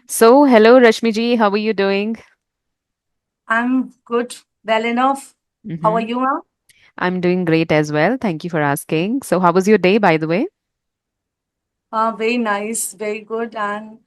So, hello Rashmi ji, how are you doing? I'm good, well enough. How are hmm you, ma'am? I'm doing great as well. Thank you for asking. So, how was your day, by the way? Very nice, very good. And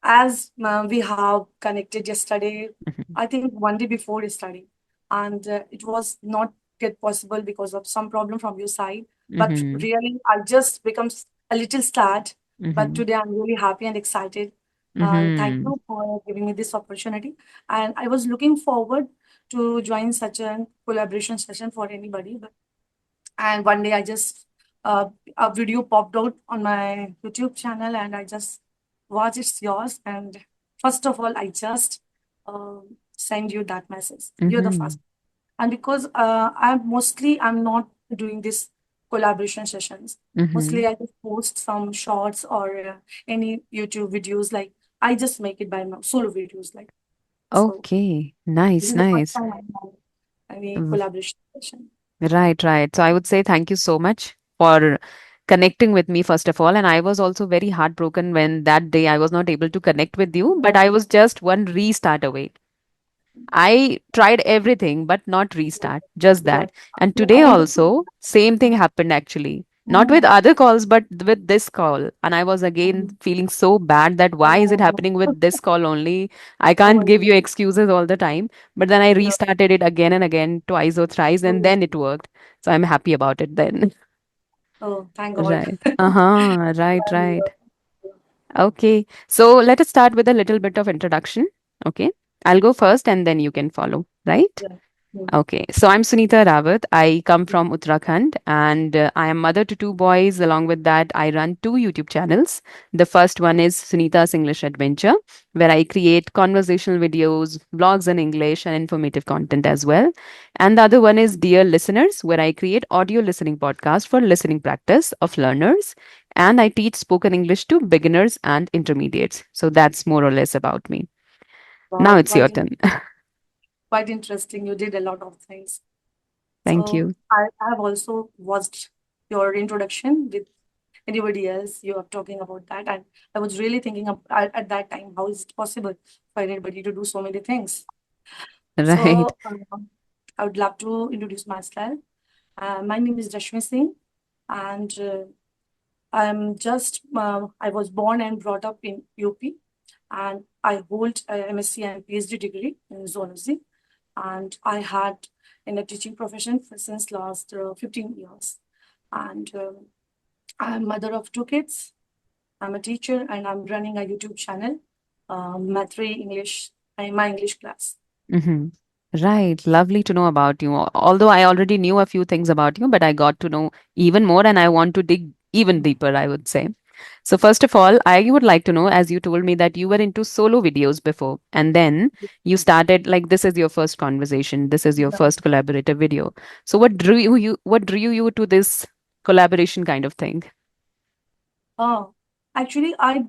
as we have connected yesterday, hmm I think one day before yesterday, and it was not get possible because of some problem from your side. But hmm really, I just becomes a little sad. But hmm today, I'm really happy and excited. And thank hmm you for giving me this opportunity. And I was looking forward to join such a collaboration session for anybody. And one day I just a video popped out on my YouTube channel, and I just watched it's yours. And first of all, I just send you that message. You're the hmm first, and because I'm not doing this collaboration sessions. hmm Mostly, I just post some shorts or any YouTube videos. Like I just make it by my solo videos. Like so, Okay, this nice, is the first nice. time I'm on any V- collaboration session. Right, right. So, I would say thank you so much for connecting with me, first of all. And I was also very heartbroken when that day I was not able to connect with you, but I was just one restart away. I tried everything but not restart, just Yes, that. And I today understand. also, same thing happened actually. Not with other calls, but with this call. And I was again feeling so bad that why is it Oh, happening with this call only? I oh can't my give God. you excuses all the time. But then I Yeah. restarted it again and again, twice or thrice, and Oh, then it worked. So I'm happy about it then. oh, thank God. Right. Uh-huh. Right, And, right. Okay. So let us start with a little bit of introduction. Okay. I'll go first and then you can follow, right? yeah. Mm, Okay, so I'm Sunita Rawat. I come from Uttarakhand and I am mother to two boys. Along with that, I run two YouTube channels. The first one is Sunita's English Adventure, where I create conversational videos, blogs in English, and informative content as well. And the other one is Dear Listeners, where I create audio listening podcast for listening practice of learners. And I teach spoken English to beginners and intermediates. So that's more or less about me. Now wow, it's your turn. quite interesting. You did a lot of things. Thank So you. I have also watched your introduction with anybody else. You are talking about that, and I was really thinking at that time, how is it possible for anybody to do so many things? Right. So I would love to introduce myself. My name is Rashmi Singh, and I was born and brought up in UP, and I hold a MSc and PhD degree in zoology. And I had in a teaching profession since last 15 years. And I'm mother of two kids. I'm a teacher, and I'm running a YouTube channel, Math3 English, my English class. hmm Right. Lovely to know about you. Although I already knew a few things about you, but I got to know even more and I want to dig even deeper, I would say. So, first of all, I would like to know, as you told me that you were into solo videos before, and then you started like this is your first conversation, this is your Yeah. first collaborative video. So, what drew you to this collaboration kind of thing? Oh, actually, I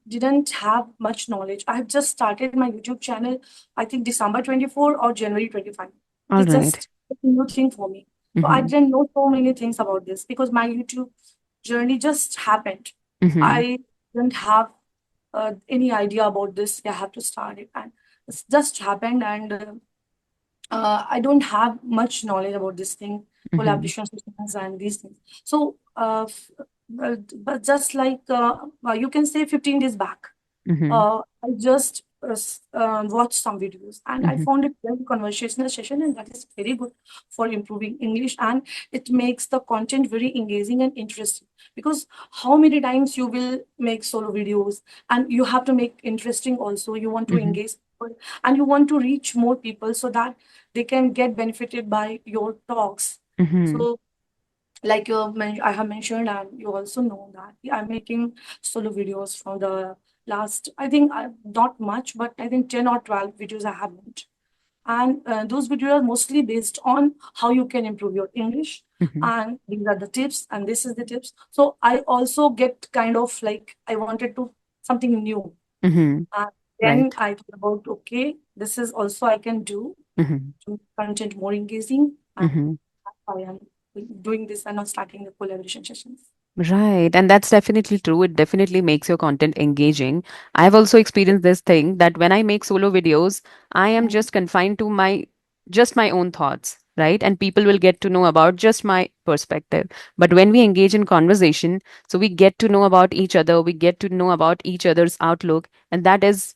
didn't have much knowledge. I have just started my YouTube channel, I think December 24 or January 25. All It's right. just a new thing for me. So I Mm-hmm. didn't know so many things about this because my YouTube journey just happened. Mm-hmm. I didn't have any idea about this. I have to start it, and it's just happened. And I don't have much knowledge about this thing, Mm-hmm. collaboration systems and these things. So, but just like you can say 15 days back, Mm-hmm. I just watched some videos, and I Mm-hmm. found it very conversational session, and that is very good for improving English, and it makes the content very engaging and interesting. Because how many times you will make solo videos, and you have to make interesting also. You want to Mm-hmm. engage people, and you want to reach more people so that they can get benefited by your talks. Mm-hmm. So like I have mentioned, and you also know that I'm making solo videos from the last, I think not much, but I think 10 or 12 videos I have made. And those videos are mostly based on how you can improve your English. Mm-hmm. And these are the tips, and this is the tips. So I also get kind of like I wanted to something new. Mm-hmm. And then Right. I thought about, okay, this is also I can do Mm-hmm. to make content more engaging. And Mm-hmm. I am doing this and not starting the collaboration sessions. Right. And that's definitely true. It definitely makes your content engaging. I've also experienced this thing that when I make solo videos, I am Mhm. just confined to my own thoughts, right? And people will get to know about just my perspective. But when we engage in conversation, so we get to know about each other, we get to know about each other's outlook, and that is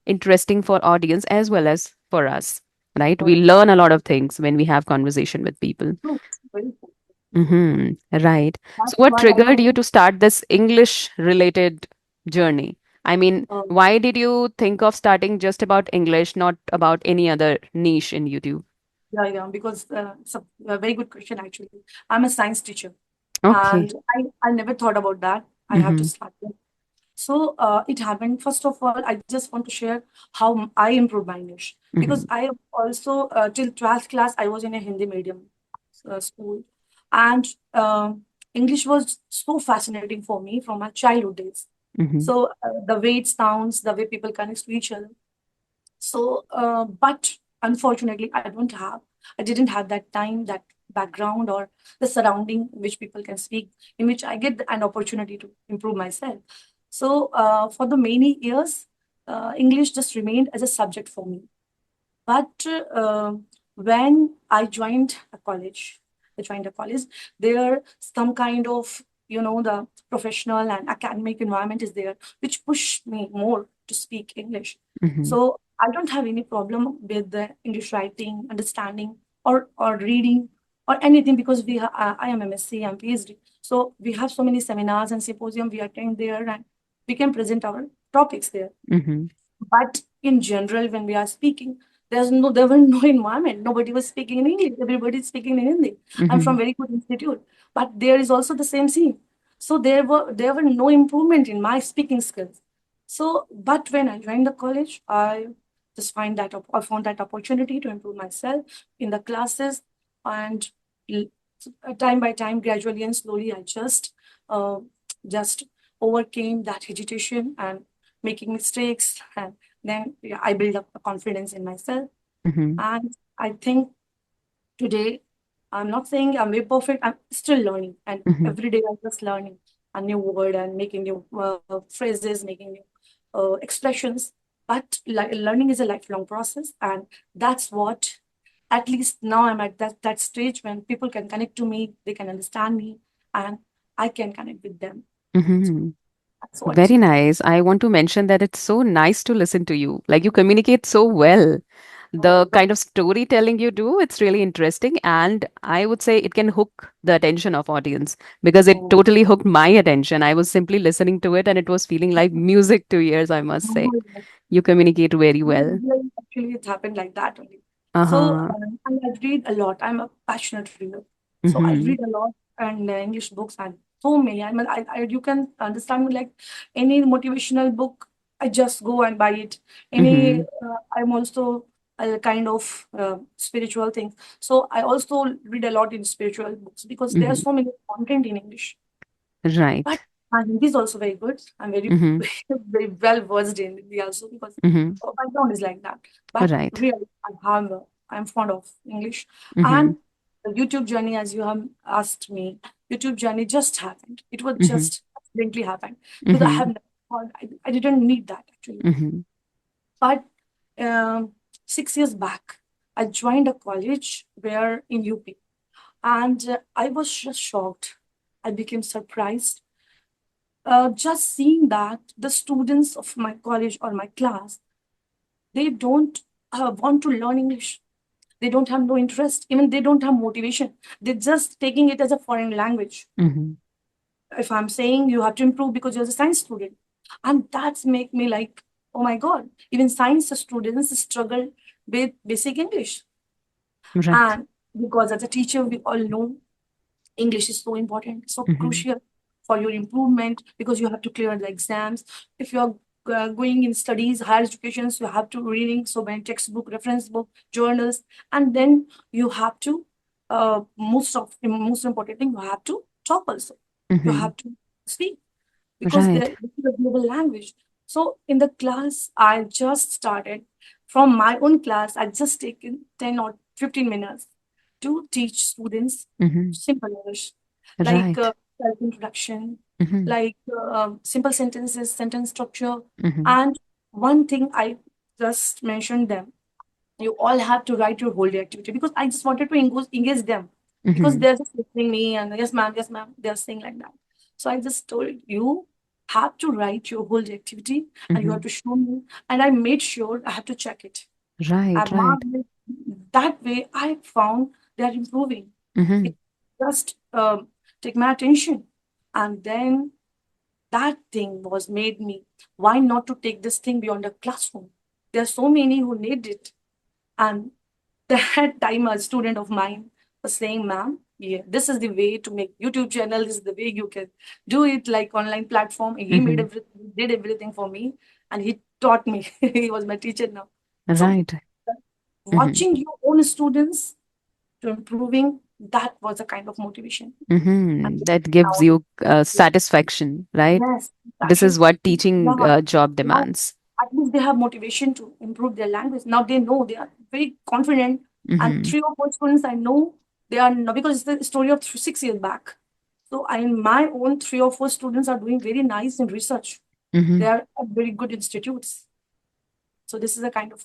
interesting for audience as well as for us, right? We Correct. learn a lot of things when we have conversation with people. True. Very true. Right. So, That's what why I triggered you think to start this English related journey? I mean, uh, why did you think of starting just about English, not about any other niche in YouTube? yeah, because it's a very good question actually. I'm a science teacher, and Okay. I never thought about that. I have to Mm-hmm. start with. So it happened. First of all, I just want to share how I improved my English because Mm-hmm. I also till 12th class I was in a Hindi medium school, and English was so fascinating for me from my childhood days. Mm-hmm. So the way it sounds, the way people connect to each other. So, but unfortunately, I didn't have that time, that background, or the surrounding which people can speak, in which I get an opportunity to improve myself. So, for the many years, English just remained as a subject for me. But when I joined a college, there some kind of the professional and academic environment is there, which pushed me more to speak English. Mm-hmm. So I don't have any problem with the English writing, understanding, or reading or anything because I am MSc, I'm PhD. So we have so many seminars and symposium we attend there, and we can present our topics there. Mm-hmm. But in general, when we are speaking, there was no environment. Nobody was speaking in English. Everybody is speaking in Hindi. I'm Mm-hmm. from very good institute, but there is also the same scene. So there were no improvement in my speaking skills. So, but when I joined the college, I found that opportunity to improve myself in the classes, and l- time by time, gradually and slowly, I uh, just overcame that hesitation and making mistakes, and then yeah, I build up a confidence in myself. Mm-hmm. And I think today, I'm not saying I'm very perfect, I'm still learning, and Mm-hmm. every day I'm just learning a new word and making new phrases, making new expressions. But learning is a lifelong process, and that's what, at least now I'm at that stage when people can connect to me, they can understand me, and I can connect with them. So Mm-hmm. that's what. Very nice. I want to mention that it's so nice to listen to you. Like you communicate so well. Oh my The God. kind of storytelling you do, it's really interesting. And I would say it can hook the attention of audience because it Oh. totally hooked my attention. I was simply listening to it and it was feeling like music to ears, I must say. Oh, You communicate very well. yeah, actually, it happened like that only. So, Uh-huh. and I read a lot. I'm a passionate reader. So I Mm-hmm. read a lot and English books and so many. I mean, you can understand me like any motivational book, I just go and buy it. Mm-hmm. I'm also a kind of spiritual things. So I also read a lot in spiritual books because there are Mm-hmm. so many content in English. But Right. my Hindi is also very good. I'm very, Mm-hmm. very well versed in Hindi also because Mm-hmm. my background is like that. But Right. really, I'm fond of English. Mm-hmm. And the YouTube journey, as you have asked me, YouTube journey just happened. It was Mm-hmm. just accidentally happened because I Mm-hmm. have never thought, I didn't need that actually. Mm-hmm. But 6 years back, I joined a college where in UP, and I was just shocked. I became surprised just seeing that the students of my college or my class, they don't want to learn English. They don't have no interest. Even they don't have motivation. They're just taking it as a foreign language. Mm-hmm. If I'm saying you have to improve because you're a science student, and that's make me like, oh my God, even science students struggle with basic English. Right. And because as a teacher, we all know English is so important, so Mm-hmm. crucial for your improvement because you have to clear the exams. If you're going in studies, higher educations, you have to reading so many textbook, reference book, journals, and then you have to most important thing, you have to talk also. You Mm-hmm. have to speak because Right. this is a global language. So in the class, I just started from my own class. I just taken 10 or 15 minutes to teach students Mm-hmm. simple English. Like Right. self-introduction, Mm-hmm. like simple sentences, sentence structure. Mm-hmm. And one thing I just mentioned them, you all have to write your whole day activity because I just wanted to engage them because Mm-hmm. they're just listening me and yes ma'am, they're saying like that. So I just told you have to write your whole day activity and you Mm-hmm. have to show me. And I made sure I have to check it. I Right, right. marked it. That way I found they are improving. Mm-hmm. It just take my attention. And then that thing was made me, why not to take this thing beyond a classroom? There are so many who need it. And that time a student of mine was saying, ma'am, yeah, this is the way to make YouTube channel. This is the way you can do it like online platform. He made Mm-hmm. everything, did everything for me, and he taught me. He was my teacher now. So Right. Mm-hmm. watching your own students to improving, that was a kind of motivation. And Mm-hmm. That gives now, you yeah, satisfaction, right? yes, This action. is what teaching Yeah, job now demands. at least they have motivation to improve their language. Now they know they are very confident. And Mm-hmm. 3 or 4 students I know, they are now because it's the story of 6 years back. So I, in my own 3 or 4 students are doing very nice in research. Mm-hmm. They are at very good institutes. So this is a kind of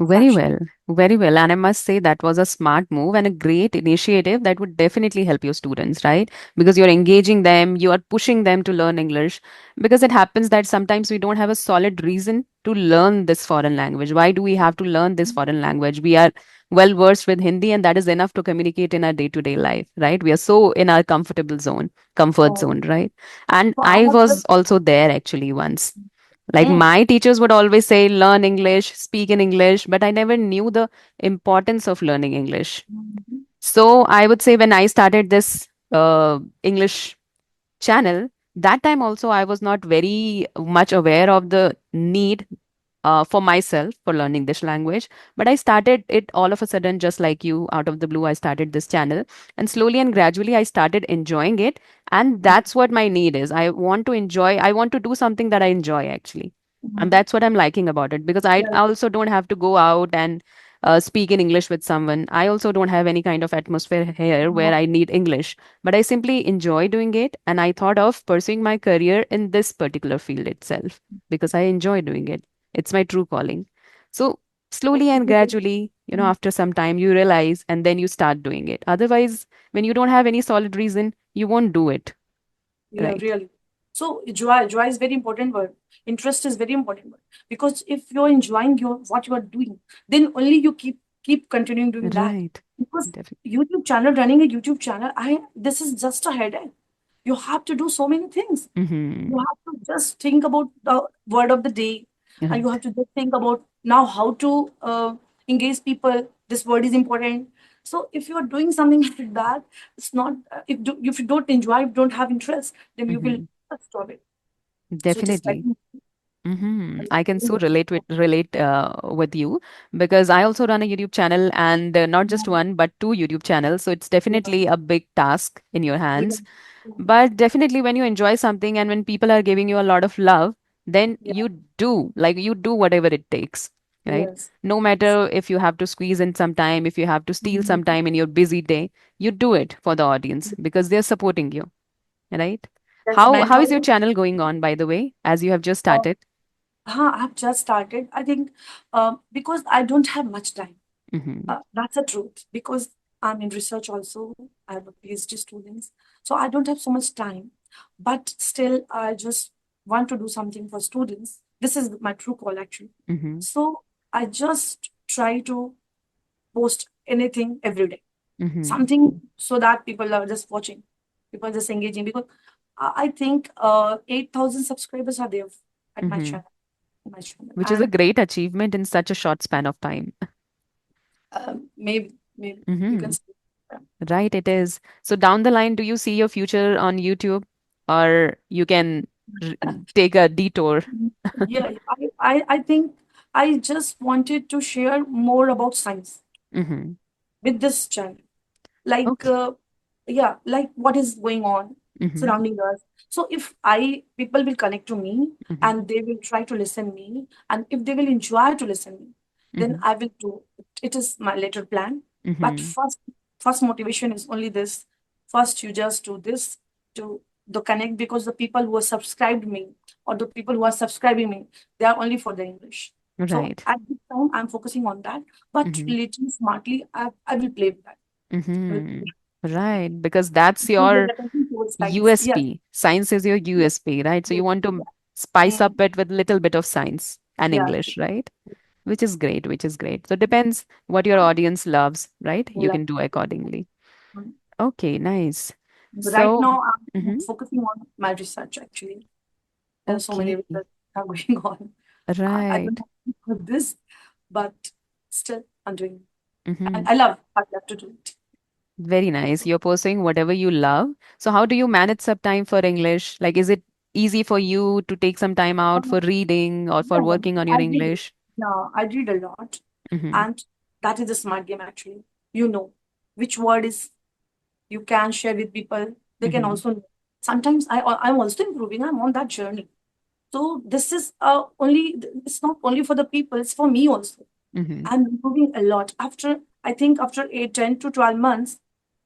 Very satisfaction. well, very well. And I must say that was a smart move and a great initiative that would definitely help your students, right? Because you're engaging them, you are pushing them to learn English. Because it happens that sometimes we don't have a solid reason to learn this foreign language. Why do we have to learn this foreign language? We are well versed with Hindi, and that is enough to communicate in our day-to-day life, right? We are so in our comfortable zone, comfort Oh, zone, right? And so I I have was just also there actually once. Like mm, my teachers would always say, learn English, speak in English, but I never knew the importance of learning English. mhm, So I would say when I started this English channel, that time also I was not very much aware of the need for myself for learning this language. But I started it all of a sudden, just like you, out of the blue. I started this channel, and slowly and gradually, I started enjoying it. And that's what my need is. I want to enjoy, I want to do something that I enjoy actually. And mhm. that's what I'm liking about it because I Yes, also don't have to go out and speak in English with someone. I also don't have any kind of atmosphere here where uh, I need English, but I simply enjoy doing it. And I thought of pursuing my career in this particular field itself because I enjoy doing it. It's my true calling. So slowly and gradually, after some time, you realize and then you start doing it. Otherwise, when you don't have any solid reason, you won't do it. yeah, Right. really. So joy is very important word. Interest is very important word because if you're enjoying your what you are doing, then only you keep continuing doing that. Right. Because Definitely. YouTube channel, running a YouTube channel, I this is just a headache. You have to do so many things. You Mm-hmm. have to just think about the word of the day, and you have Right. to just think about now how to engage people. This word is important. So if you are doing something like that, it's not if you don't enjoy, if you don't have interest, then you will Mm-hmm. just stop it. So it is like Definitely. I can so relate with you because I also run a YouTube channel and not just one but two YouTube channels. So it's yeah, definitely a big task in your yeah, hands. But definitely when you enjoy something and when people are giving you a lot of love, then yeah, you do whatever it takes, right? yes. No matter if you have to squeeze in some time, if you have to steal some Mhm. time in your busy day, you do it for the audience because they're supporting you, right? That's How is your mentoring. channel going on, by the way, as you have just started? I've just started. I think because I don't have much time. Mm-hmm. That's the truth. Because I'm in research also. I have a PhD students, so I don't have so much time. But still, I just want to do something for students. This is my true call actually. Mm-hmm. So I just try to post anything every day, Mm-hmm. something so that people are just watching, people are just engaging. Because I think 8,000 subscribers are there at Mm-hmm. my channel, Which is a and great achievement in such a short span of time. maybe you can Mm-hmm. say. Right, it is. So down the line, do you see your future on YouTube or you can r take a detour? Yeah, I think I just wanted to share more about science Mm-hmm. with this channel. Like, Okay. yeah, like what is going on Mm-hmm. surrounding us. So if people will connect to me Mm-hmm. and they will try to listen me, and if they will enjoy to listen me, then Mm-hmm. I will do it. It is my later plan. But Mm-hmm. first motivation is only this. First, you just do this. to the connect, because the people who are subscribed me, or the people who are subscribing me, they are only for the English. So Right. at this time, I'm focusing on that. But Mm-hmm. little smartly, I will play with that. I will Mm-hmm. Right. Because that's give the your attention towards science. Yes, USP. Science is your yes, USP, right? So you yes. want to spice Mm, up it with little bit of science and yes. English, right? Which is great, which is great. So depends what your audience loves, right? You Yes. can do accordingly. Mm. Okay, nice. Right So, now, I'm mhm, focusing on my research actually. There are so many okay, research are going on. I don't right. know this, but still I'm doing. And Hmm. I love to do it. Very nice. You're pursuing whatever you love. So how do you manage some time for English? Like, is it easy for you to take some time out Um, for reading or for yeah, working on your I read. English? Yeah, I read a lot, Mm-hmm. and that is a smart game actually. You know which word is you can share with people. They can Mm-hmm. also know. Sometimes I'm also improving. I'm on that journey. So this is only, it's not only for the people, it's for me also. Mm-hmm. I'm improving a lot. After, I think after 10 to 12 months,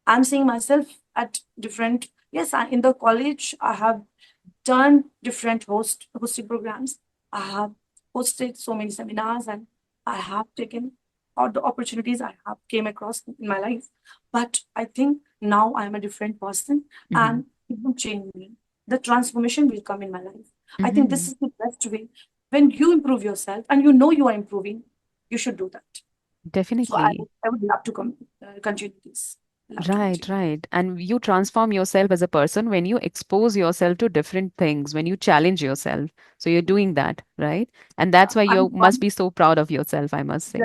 I'm seeing myself at different, yes, in the college, I have done different hosting programs. I have hosted so many seminars, and I have taken all the opportunities I have came across in my life. But I think now I am a different person, Mm-hmm. and it will change me. The transformation will come in my life. I think this Mm-hmm. is the best way. When you improve yourself and you know you are improving, you should do that. So Definitely. I would love to continue this. Love to Right, continue. right. And you transform yourself as a person when you expose yourself to different things, when you challenge yourself. So you're doing that, right? And that's why you And must be so proud of yourself, I must say.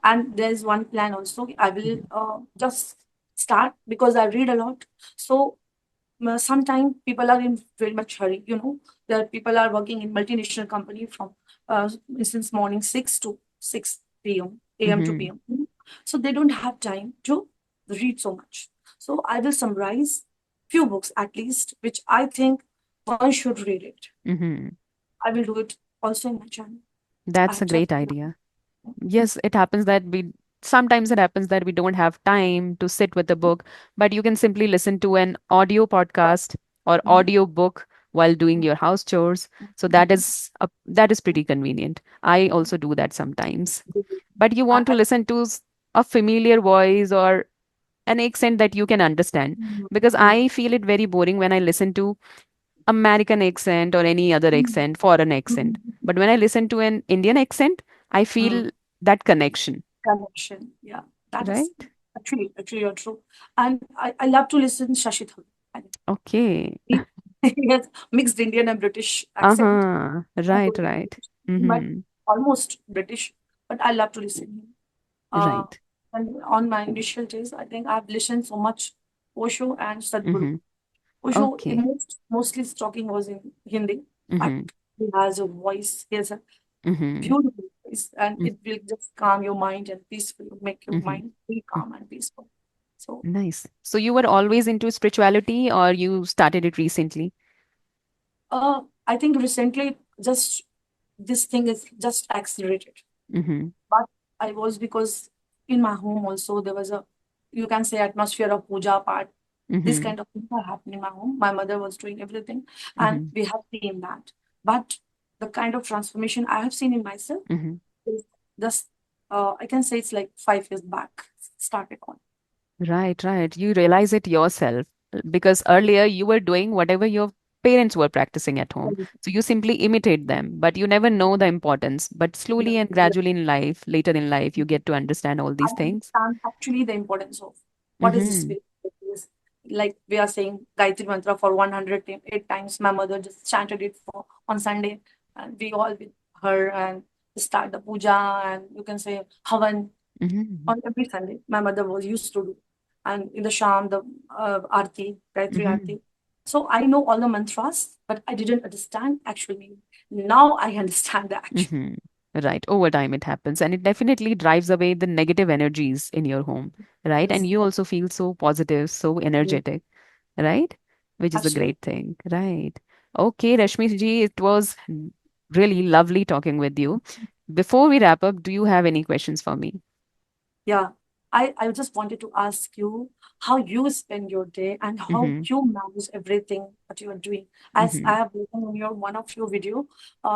and there's one plan also. I will Mhm. just start because I read a lot. So sometimes people are in very much hurry. That people are working in multinational company from since morning 6 to 6 p.m. a.m. to Mhm. p.m. So they don't have time to read so much. So I will summarize few books at least, which I think one should read it. Mhm. I will do it also in my channel. I That's have a just great idea. Yes, it happens that we sometimes it happens that we don't have time to sit with a book, but you can simply listen to an audio podcast or Mhm. audio book while doing your house chores. So that is pretty convenient. I also do that sometimes. But you want to I, listen to a familiar voice or an accent that you can understand, because I feel it very boring when I listen to American accent or any other accent, foreign accent. But when I listen to an Indian accent, I feel that connection, connection. Yeah, that is right? actually you're true. And I love to listen Shashi Tharoor. I Okay. think he has mixed Indian and British accent. Uh-huh. Not Right, totally right. British, but Mm-hmm. almost British. But I love to listen him. Uh, Right. and on my initial days, I think I've listened so much Osho and Sadhguru. Mm-hmm. Osho Okay. mostly his talking was in Hindi, but Mm-hmm. he has a voice. He has a Mm-hmm. beautiful voice, and it will just calm your mind and peaceful, make your Mm-hmm. mind very calm and peaceful. So, Nice. So you were always into spirituality or you started it recently? I think recently just this thing is just accelerated. Mm-hmm. But I was, because in my home also there was a, you can say, atmosphere of puja part. This Mm-hmm. kind of things are happening in my home. My mother was doing everything, and Mm-hmm. we have seen that. But the kind of transformation I have seen in myself Mm-hmm. is just, I can say it's like 5 years back started on. Right, right. You realize it yourself because earlier you were doing whatever your parents were practicing at home. So you simply imitate them, but you never know the importance. But Yeah, slowly and yeah. gradually in life, later in life, you get to understand all I these things. understand actually the importance of what is the Mm-hmm. spirit. Is. Like we are saying Gayatri Mantra for 108 times. My mother just chanted it for on Sunday, and we all with her and start the puja, and you can say Havan Mm-hmm. on every Sunday. My mother was used to do, and in the Sham the Aarti, Gayatri Mm-hmm. Aarti. So I know all the mantras, but I didn't understand actual meaning. Now I understand the actual. Mm-hmm. Right. Over time, it happens. And it definitely drives away the negative energies in your home. Right. And Yes, you also feel so positive, so yes, energetic. Right? Which is a absolutely. great thing. Right. Okay, Rashmi ji, it was really lovely talking with you. Before we wrap up, do you have any questions for me? Yeah. I just wanted to ask you how you spend your day and how Mm-hmm. you manage everything that you are doing. As Mm-hmm. I have listened in your one of your video,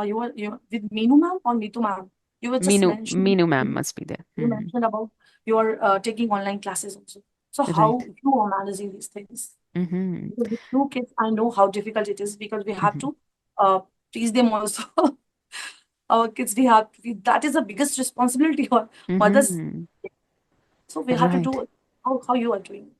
you were with Meenu ma'am or Neetu ma'am. You were just mentioned Minu ma'am must be there. you Mm-hmm. mentioned about your taking online classes also. So Right. how you are managing these things? Mm-hmm. Because with two kids, I know how difficult it is because we have Mm-hmm. to uh, teach them also. Our kids, that is the biggest responsibility for mothers. Mm-hmm. So we have to Right. do how you are doing.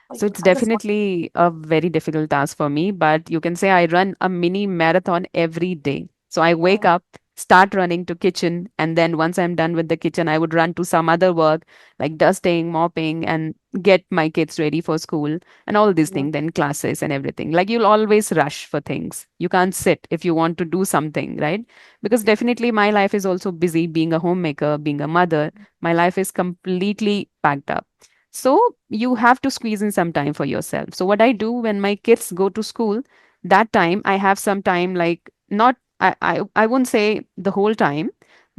How So you it's I just want definitely a very difficult task for me, but you can say I run a mini marathon every day. So I wake to up, start running to kitchen, and then once I'm done with the kitchen, I would run to some other work like dusting, mopping, and get my kids ready for school and all these yeah, things, then classes and everything. Like you'll always rush for things. You can't sit if you want to do something, right? Because definitely my life is also busy being a homemaker, being a mother. My life is completely packed up. So you have to squeeze in some time for yourself. So what I do when my kids go to school, that time I have some time, like not I won't say the whole time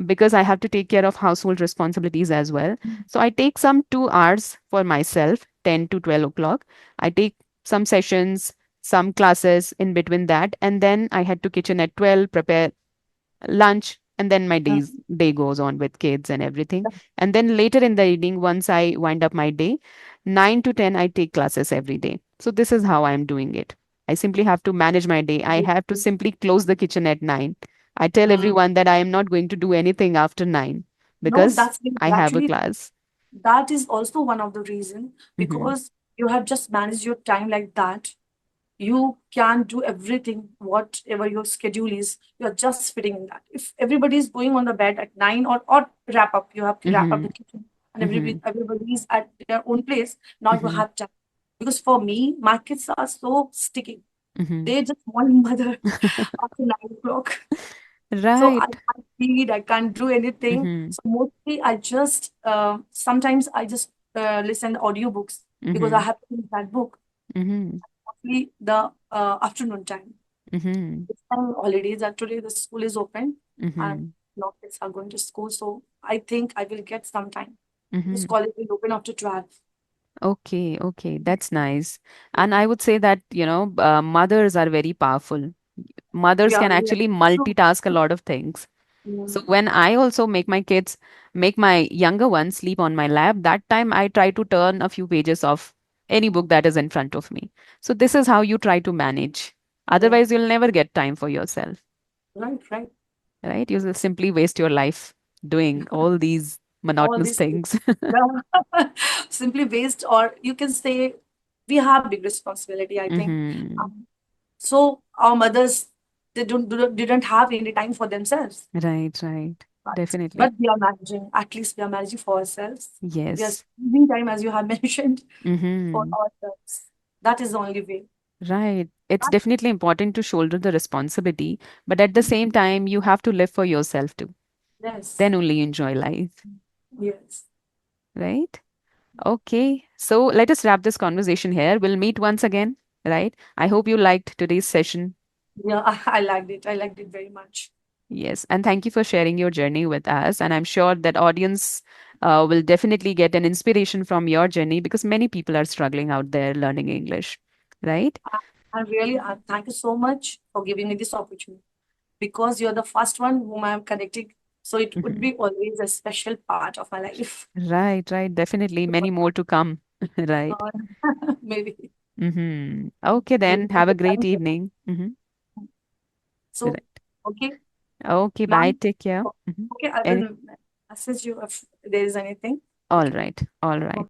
because I have to take care of household responsibilities as well. So I take some 2 hours for myself, 10 to 12 o'clock. I take some sessions, some classes in between that, and then I head to kitchen at 12, prepare lunch, and then my yeah, day goes on with kids and everything. And then later in the evening, once I wind up my day, 9 to 10 I take classes every day. So this is how I'm doing it. I simply have to manage my day. I have to simply close the kitchen at 9. I tell mm. everyone that I am not going to do anything after 9 No, because I have a actually class. that is also one of the reason Hmm. because you have just managed your time like that. You can do everything, whatever your schedule is. You're just fitting in that. If everybody is going on the bed at 9 or wrap up, you have to wrap up Hmm. the kitchen, and Hmm. everybody is at their own place. Now you Hmm. have time. Because for me, my kids are so sticky. Hmm. They just want mother after 9 o'clock. So Right. I read, I can't do anything. Hmm. So mostly I just sometimes I just listen audiobooks because I Hmm. have to read that book. Hmm. Mostly the afternoon time. Hmm. This time holidays are today the school is open and Hmm. now kids are going to school. So I think I will get some time because Hmm. college will open after 12. Okay, okay, that's nice. And I would say that, mothers are very powerful. Mothers Yeah, can yeah. actually True. multitask a lot of things. So Mm, when I also make my younger ones sleep on my lap, that time I try to turn a few pages of any book that is in front of me. So this is how you try to manage. yeah. Otherwise, you'll never get time for yourself, Right, right. right? You will simply waste your life doing all these All monotonous these things. things. Yeah. Simply waste, or you can say we have big responsibility, I think. Hmm. Um, so our mothers, they didn't have any time for themselves. Right, right. But Definitely. we are managing, at least we are managing for ourselves. We are Yes. spending time, as you have mentioned, for Mm-hmm. ourselves. That is the only way. Right. It's definitely important to shoulder the responsibility, but at the same time, you have to live for yourself too. Yes, Then only you enjoy life, yes. right? Okay. So let us wrap this conversation here. We'll meet once again, right? I hope you liked today's session. Yeah, I liked it. I liked it very much. Yes. And thank you for sharing your journey with us. And I'm sure that audience will definitely get an inspiration from your journey because many people are struggling out there learning English, right? I really thank you so much for giving me this opportunity because you're the first one whom I'm connecting. So it would Mhm. be always a special part of my life. Right, right. Definitely many more to come. Right. Uh, maybe. Okay, Maybe then at have a the great time. evening. So, Right. okay, Okay, bye. ma'am. Take care. Okay, I Any, will message you if there is anything. all Okay. right. All right.